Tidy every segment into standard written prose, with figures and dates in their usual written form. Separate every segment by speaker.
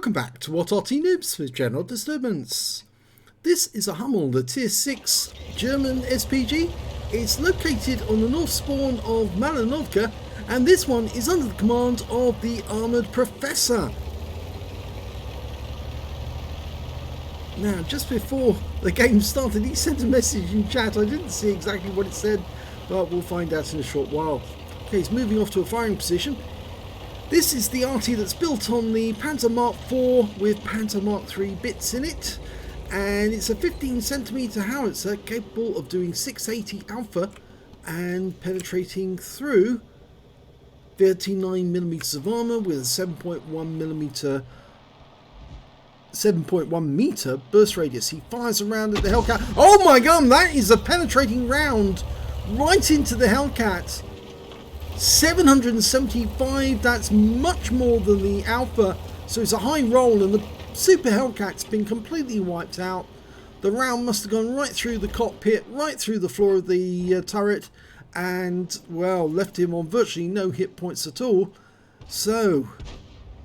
Speaker 1: Welcome back to what Arty Noobs with General Disturbance. This is a Hummel, the Tier 6 German SPG. It's located on the north spawn of Malinovka, and this one is under the command of the Armoured Professor. Now, just before the game started, he sent a message in chat. I didn't see exactly what it said, but we'll find out in a short while. Okay, he's moving off to a firing position. This is the Arty that's built on the Panzer Mark IV with Panzer Mark III bits in it, and it's a 15cm howitzer capable of doing 680 alpha and penetrating through 39mm of armour with a 7.1 meter burst radius. He fires around at the Hellcat. Oh my god, that is a penetrating round right into the Hellcat. 775, that's much more than the Alpha, so it's a high roll, and the Super Hellcat's been completely wiped out. The round must have gone right through the cockpit, right through the floor of the turret, and, well, left him on virtually no hit points at all. So,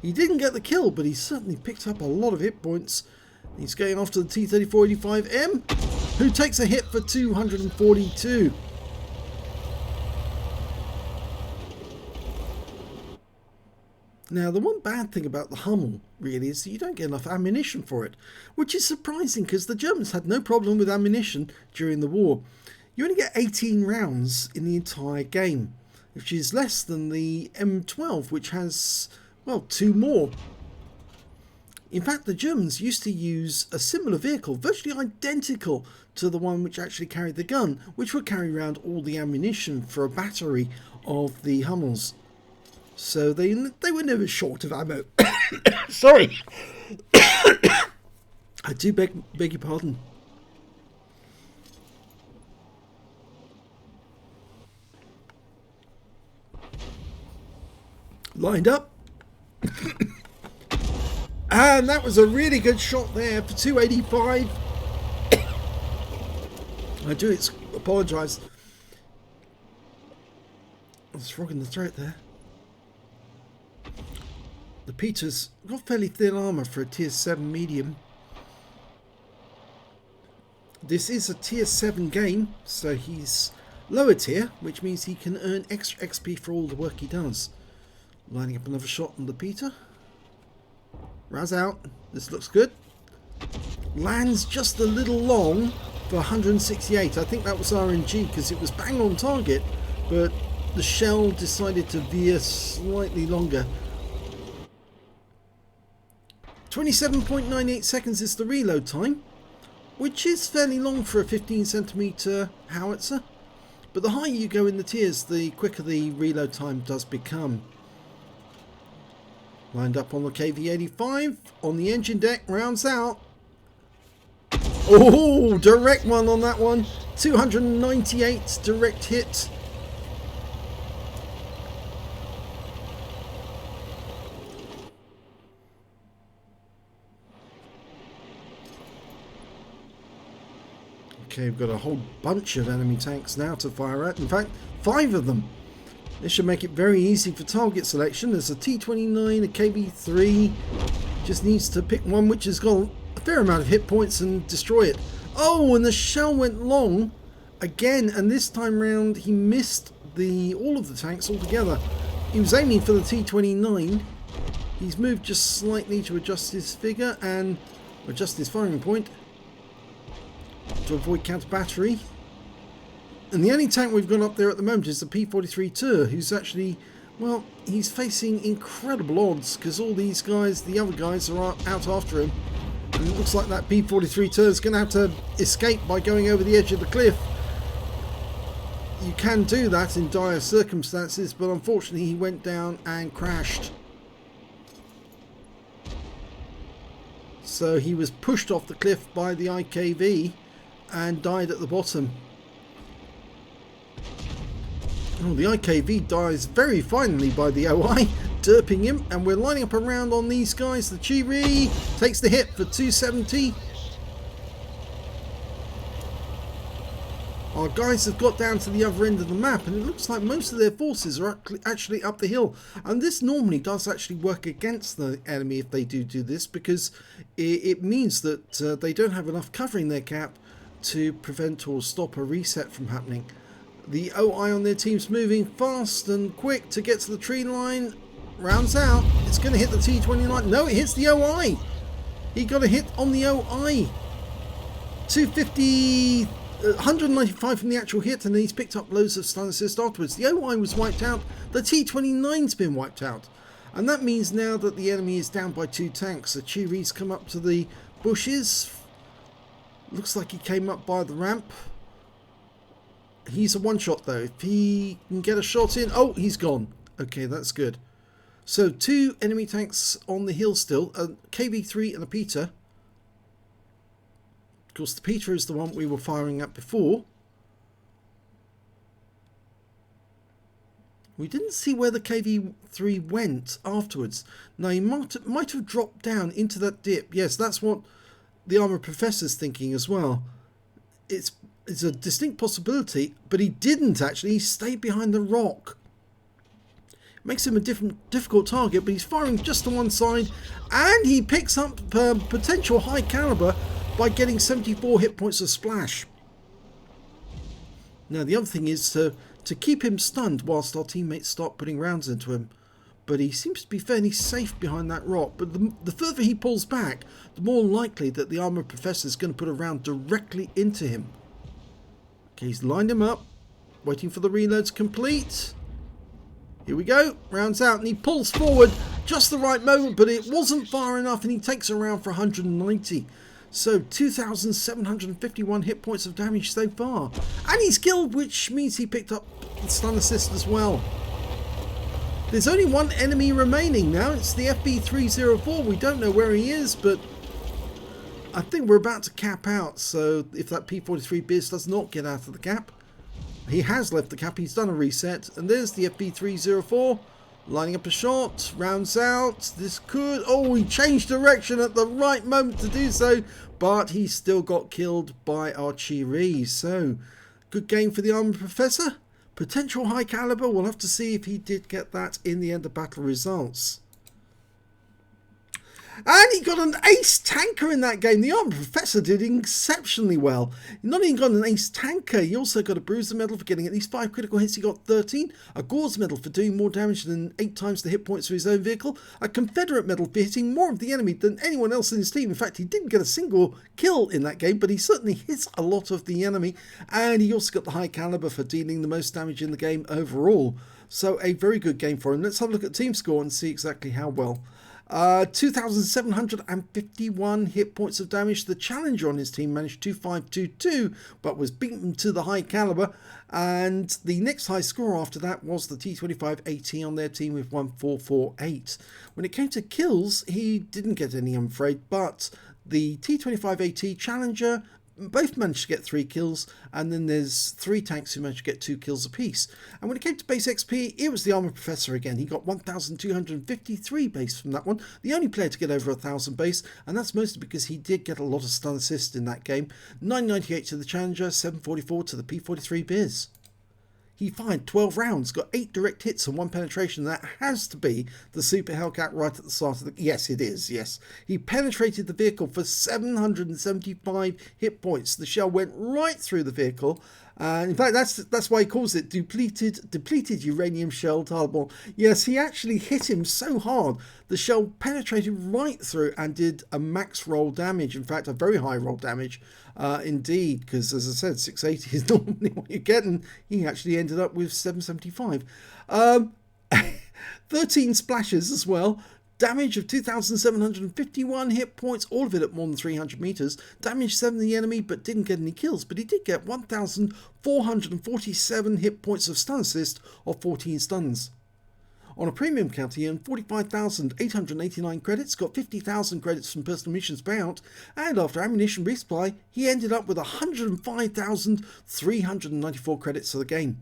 Speaker 1: he didn't get the kill, but he certainly picked up a lot of hit points. He's going off to the T-3485M, who takes a hit for 242. Now, the one bad thing about the Hummel, really, is that you don't get enough ammunition for it, which is surprising because the Germans had no problem with ammunition during the war. You only get 18 rounds in the entire game, which is less than the M12, which has, well, 2 more. In fact, the Germans used to use a similar vehicle, virtually identical to the one which actually carried the gun, which would carry around all the ammunition for a battery of the Hummels. So they were never short of ammo. Sorry. I do beg your pardon. Lined up. And that was a really good shot there for 285. I do apologise. I was frogging the throat there. The Peter's got fairly thin armour for a Tier 7 medium. This is a Tier 7 game, so he's lower tier, which means he can earn extra XP for all the work he does. Lining up another shot on the Peter. Raz out. This looks good. Lands just a little long for 168. I think that was RNG because it was bang on target, but the shell decided to veer slightly longer. 27.98 seconds is the reload time, which is fairly long for a 15cm howitzer, but the higher you go in the tiers, the quicker the reload time does become. Lined up on the KV-85, on the engine deck, rounds out. Oh, direct one on that one, 298 direct hit. Okay, we've got a whole bunch of enemy tanks now to fire at. In fact, 5 of them. This should make it very easy for target selection. There's a T-29, a KB-3. Just needs to pick one which has got a fair amount of hit points and destroy it. Oh, and the shell went long again, and this time round he missed all of the tanks altogether. He was aiming for the T-29. He's moved just slightly to adjust his figure and adjust his firing point to avoid counter battery. And the only tank we've got up there at the moment is the P-43 Tur, who's actually, well, he's facing incredible odds because all these guys, the other guys, are out after him. And it looks like that P-43 Tur is going to have to escape by going over the edge of the cliff. You can do that in dire circumstances, but unfortunately he went down and crashed. So he was pushed off the cliff by the IKV and died at the bottom. Oh, the IKV dies very finely by the OI, derping him, and we're lining up around on these guys. The Chiri takes the hit for 270. Our Our guys have got down to the other end of the map, and it looks like most of their forces are actually up the hill. And this normally does actually work against the enemy if they do this, because it means that they don't have enough cover in their cap to prevent or stop a reset from happening. The OI on their team's moving fast and quick to get to the tree line. Rounds out. It's going to hit the T29. No, it hits the OI. He got a hit on the OI. 250, 195 from the actual hit, and then he's picked up loads of stun assist afterwards. The OI was wiped out. The T29's been wiped out. And that means now that the enemy is down by 2 tanks. The Chiri's come up to the bushes. Looks like he came up by the ramp. He's a one-shot though. If he can get a shot in... Oh, he's gone. Okay, that's good. So 2 enemy tanks on the hill still. A KV-3 and a Peter. Of course, the Peter is the one we were firing at before. We didn't see where the KV-3 went afterwards. Now, he might have dropped down into that dip. Yes, that's what the Armored Professor's thinking as well. It's a distinct possibility, but he didn't actually. He stayed behind the rock. Makes him a difficult target, but he's firing just to one side, and he picks up potential high caliber by getting 74 hit points of splash. Now the other thing is to keep him stunned whilst our teammates start putting rounds into him. But he seems to be fairly safe behind that rock. But the further he pulls back, the more likely that the Armored Professor is going to put a round directly into him. Okay, he's lined him up, waiting for the reload to complete. Here we go, rounds out, and he pulls forward just the right moment, but it wasn't far enough, and he takes a round for 190. So 2,751 hit points of damage so far. And he's killed, which means he picked up the stun assist as well. There's only one enemy remaining now. It's the FB304. We don't know where he is, but I think we're about to cap out. So if that P43 Biz does not get out of the cap, he has left the cap. He's done a reset. And there's the FB304 lining up a shot. Rounds out. This could... Oh, he changed direction at the right moment to do so. But he still got killed by our Chiri. So good game for the Armored Professor. Potential high caliber, we'll have to see if he did get that in the end of battle results. And he got an ace tanker in that game. The Armored Professor did exceptionally well. He not only got an ace tanker, he also got a Bruiser medal for getting at least 5 critical hits. He got 13. A Gore's medal for doing more damage than 8 times the hit points for his own vehicle. A Confederate medal for hitting more of the enemy than anyone else in his team. In fact, he didn't get a single kill in that game, but he certainly hit a lot of the enemy. And he also got the high caliber for dealing the most damage in the game overall. So a very good game for him. Let's have a look at team score and see exactly how well. 2,751 hit points of damage. The challenger on his team managed 2,522, but was beaten to the high caliber. And the next high score after that was the T25 AT on their team with 1,448. When it came to kills, he didn't get any, I'm afraid, but the T25 AT challenger both managed to get 3 kills, and then there's 3 tanks who managed to get 2 kills apiece. And when it came to base XP, it was the Armored Professor again. He got 1,253 base from that one, the only player to get over 1,000 base, and that's mostly because he did get a lot of stun assist in that game. 998 to the Challenger, 744 to the P43 Biz. He fired 12 rounds, got 8 direct hits and 1 penetration. That has to be the Super Hellcat right at the start of the... Yes, it is, yes. He penetrated the vehicle for 775 hit points. The shell went right through the vehicle. In fact, that's why he calls it depleted uranium shell tarball. Yes, he actually hit him so hard, the shell penetrated right through and did a max roll damage. In fact, a very high roll damage indeed, because as I said, 680 is normally what you get, and he actually ended up with 775. 13 splashes as well. Damage of 2,751 hit points, all of it at more than 300 meters. Damage 7 to the enemy, but didn't get any kills. But he did get 1,447 hit points of stun assist of 14 stuns. On a premium count, he earned 45,889 credits, got 50,000 credits from personal missions payout, and after ammunition resupply, he ended up with 105,394 credits for the game.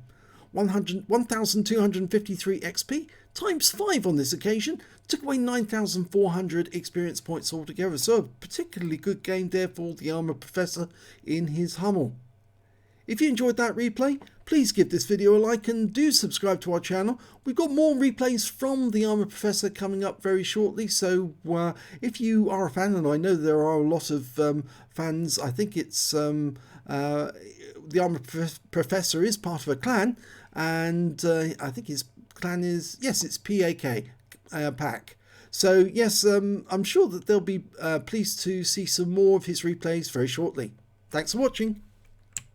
Speaker 1: 1,253 XP times 5 on this occasion took away 9,400 experience points altogether. So a particularly good game there for the Armored Professor in his Hummel. If you enjoyed that replay, please give this video a like and do subscribe to our channel. We've got more replays from the Armoured Professor coming up very shortly, so if you are a fan, and I know there are a lot of fans, I think it's the Armoured Professor is part of a clan, and I think his clan is, yes, it's PAK, PAK. So yes, I'm sure that they'll be pleased to see some more of his replays very shortly. Thanks for watching.